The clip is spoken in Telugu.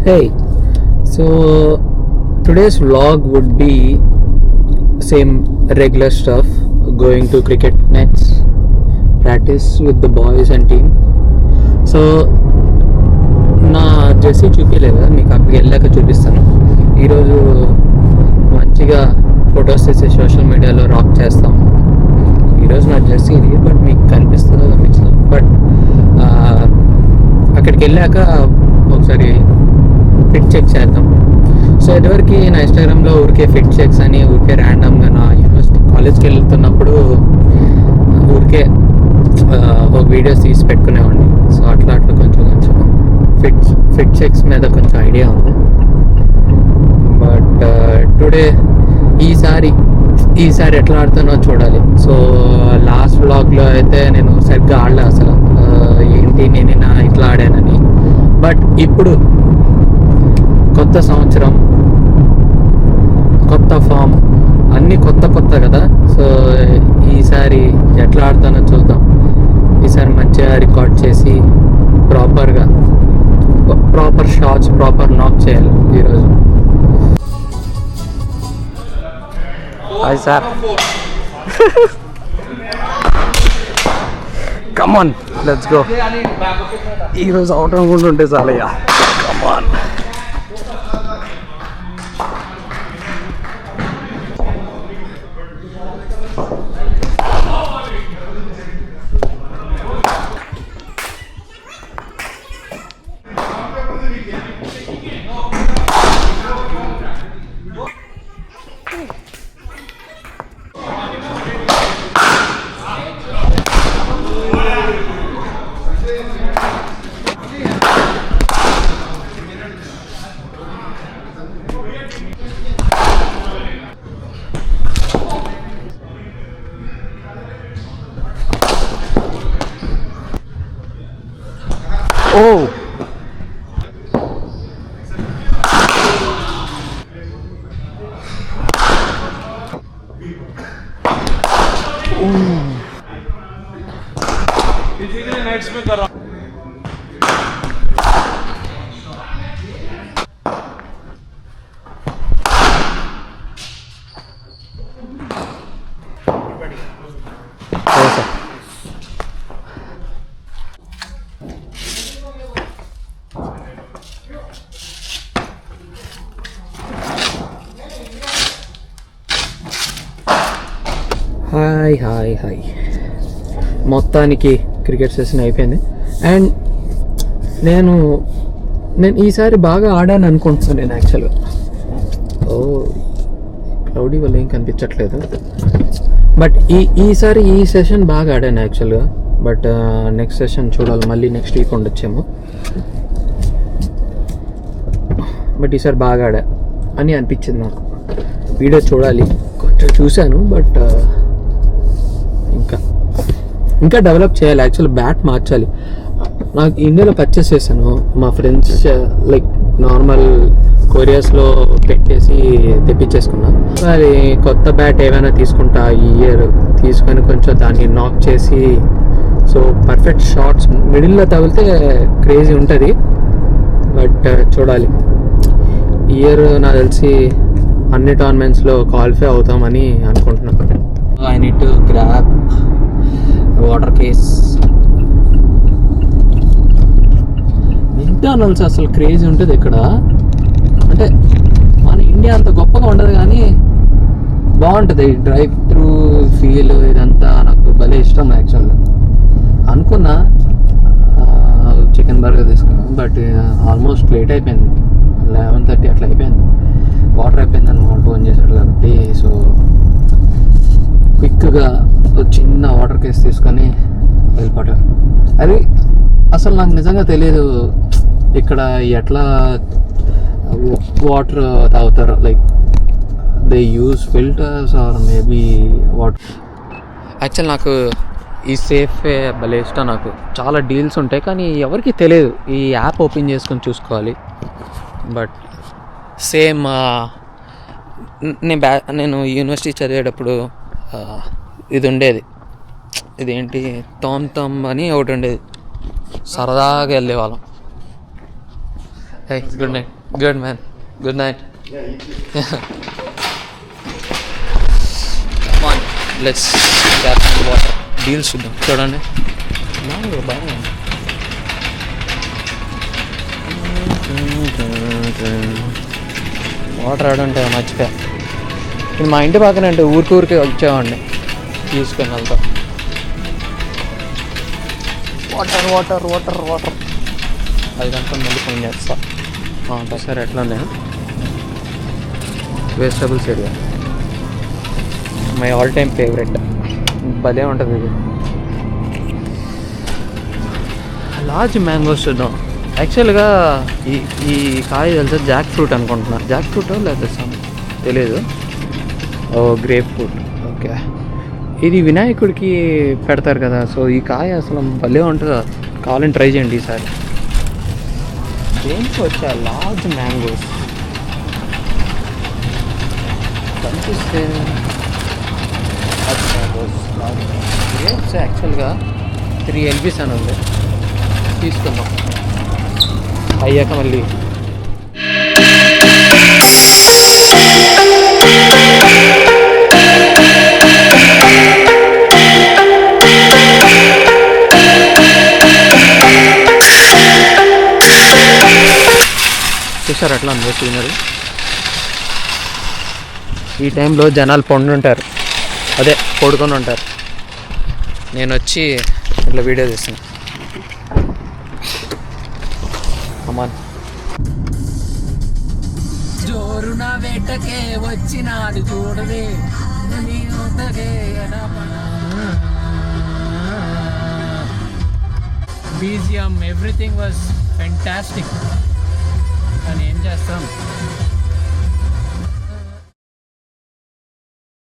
Hey, so today's vlog would be same regular stuff, going to cricket nets, practice with the boys and team. So నా జెర్సీ చూపించలేదు, మీకు అక్కడికి వెళ్ళాక చూపిస్తాను. ఈరోజు మంచిగా ఫొటోస్ తీసి సోషల్ మీడియాలో రాక్ చేస్తాం. ఈరోజు నా జెర్సీ ఇది, బట్ మీకు కనిపిస్తుందో కనిపించదు. బట్ అక్కడికి వెళ్ళాక ఒకసారి ఫిట్ చెక్ చేద్దాం. సో ఇదివరకు నా ఇన్స్టాగ్రామ్లో ఊరికే ఫిట్ చెక్స్ అని ఊరికే ర్యాండమ్గా నా యూనివర్సిటీ కాలేజ్కి వెళ్తున్నప్పుడు ఊరికే ఒక వీడియోస్ తీసి పెట్టుకునేవాడిని. సో అట్లా కొంచెం ఫిట్ చెక్స్ మీద కొంచెం ఐడియా ఉంది. బట్ టుడే ఈసారి ఎట్లా ఆడుతానో చూడాలి. సో లాస్ట్ వ్లాగ్లో అయితే నేను సరిగ్గా ఆడలే అసలు, ఏంటి నేను ఇట్లా ఆడానని. బట్ ఇప్పుడు కొత్త సంవత్సరం, కొత్త ఫామ్, అన్నీ కొత్త కదా. సో ఈసారి ఎట్లా ఆడతానో చూద్దాం. ఈసారి మంచిగా రికార్డ్ చేసి ప్రాపర్ షాట్స్, ప్రాపర్ నాక్ చేయాలి ఈరోజు. Hi sir, come on let's go. ఈరోజు అవుట్ అనుకుంటూ ఉంటే చాలయ్యా, కమాన్. Oh! फिजिकली नेट्स में कर रहा हूं. హాయ్ మొత్తానికి క్రికెట్ సెషన్ అయిపోయింది. అండ్ నేను ఈసారి బాగా ఆడాను అనుకుంటున్నాను నేను యాక్చువల్గా. క్లౌడీ వల్ల ఏం కనిపించట్లేదు. బట్ ఈసారి ఈ సెషన్ బాగా ఆడాను యాక్చువల్గా. బట్ నెక్స్ట్ సెషన్ చూడాలి, మళ్ళీ నెక్స్ట్ వీక్ ఉండొచ్చేమో. బట్ ఈసారి బాగా ఆడా అని అనిపించింది నాకు. వీడియో చూడాలి, కొంచెం చూశాను. బట్ ఇంకా డెవలప్ చేయాలి. యాక్చువల్లీ బ్యాట్ మార్చాలి. నాకు ఇండియాలో పర్చేస్ చేశాను, మా ఫ్రెండ్స్ లైక్ నార్మల్ కొరియాస్లో పెట్టేసి తెప్పించేసుకున్నా. అది కొత్త బ్యాట్ ఏమైనా తీసుకుంటా ఈ ఇయర్, తీసుకొని కొంచెం దాన్ని నాక్ చేసి, సో పర్ఫెక్ట్ షాట్స్ మిడిల్లో తగిలితే క్రేజీ ఉంటుంది. బట్ చూడాలి. ఇయర్ నాకు తెలిసి అన్ని టోర్నమెంట్స్లో క్వాలిఫై అవుతామని అనుకుంటున్నాను. I need to grab water case. McDonald's అసలు క్రేజీ ఉంటుంది ఇక్కడ. అంటే మన ఇండియా అంత గొప్పగా ఉండదు కానీ బాగుంటుంది. డ్రైవ్ త్రూ ఫీల్ ఇదంతా నాకు భలే ఇష్టం యాక్చువల్గా. అనుకున్నా చికెన్ బర్గర్ తీసుకున్నాను, బట్ ఆల్మోస్ట్ లేట్ అయిపోయింది. 11:30 అట్లా అయిపోయింది. వాటర్ అయిపోయిందని మా ఫోన్ చేశాడు కాబట్టి, సో క్విక్గా చిన్న వాటర్ కేస్ తీసుకొని వెళ్ళిపోవటం. అది అసలు నాకు నిజంగా తెలియదు ఇక్కడ ఎట్లా వాటర్ తాగుతారు. Like they use filters or maybe water. Actual నాకు ఈ సేఫే భలే ఇష్టం. నాకు చాలా డీల్స్ ఉంటాయి కానీ ఎవరికి తెలియదు. ఈ యాప్ ఓపెన్ చేసుకొని చూసుకోవాలి. బట్ సేమ్ నేను యూనివర్సిటీ చదివేటప్పుడు ఇది ఉండేది, ఇదేంటి తోమ్ అని ఒకటి ఉండేది. సరదాగా వెళ్ళేవాళ్ళం. Hey good night. Good man, good night. Let's gap water. Deals చూద్దాం. చూడండి బాగా వాటర్ ఆడుంటే మర్చిపోయా. ఇప్పుడు మా ఇంటి పక్కన అంటే ఊరికి వచ్చేవాడిని తీసుకొని వెళ్తా. Water water water water. అది కనుక్కొని మళ్ళీ ఫోన్ చేస్తా. సరే ఎట్లా నేను vegetables area my all time favourite. భలే ఉంటుంది ఇది. లార్జ్ మ్యాంగోస్ చూద్దాం. యాక్చువల్గా ఈ కాయ తెలుసా జాక్ ఫ్రూట్ అనుకుంటున్నా. జాక్ ఫ్రూట్ లేదా తెలియదు. ఓ గ్రేప్ ఫ్రూట్. ఓకే, ఇది వినాయకుడికి పెడతారు కదా. సో ఈ కాయ అసలు భలే ఉంటుంది. కావాలని ట్రై చేయండి ఈసారి. దేనికి వచ్చా లార్జ్ మ్యాంగోస్ కనిపిస్తే గ్రేప్స్ యాక్చువల్గా 3 LPs అని ఉంది. తీసుకుందాం అయ్యాక మళ్ళీ. చూసారు అట్లా ఉంది సీనరీ. ఈ టైంలో జనాలు పండుంటారు, అదే పడుకొని ఉంటారు. నేను వచ్చి ఇట్లా వీడియో తీస్తాను. అమ్మాన్ జోరున వేటకే వచ్చినాడు చూడవే. BGM everything was fantastic. కానీ ఏం చేస్తాం,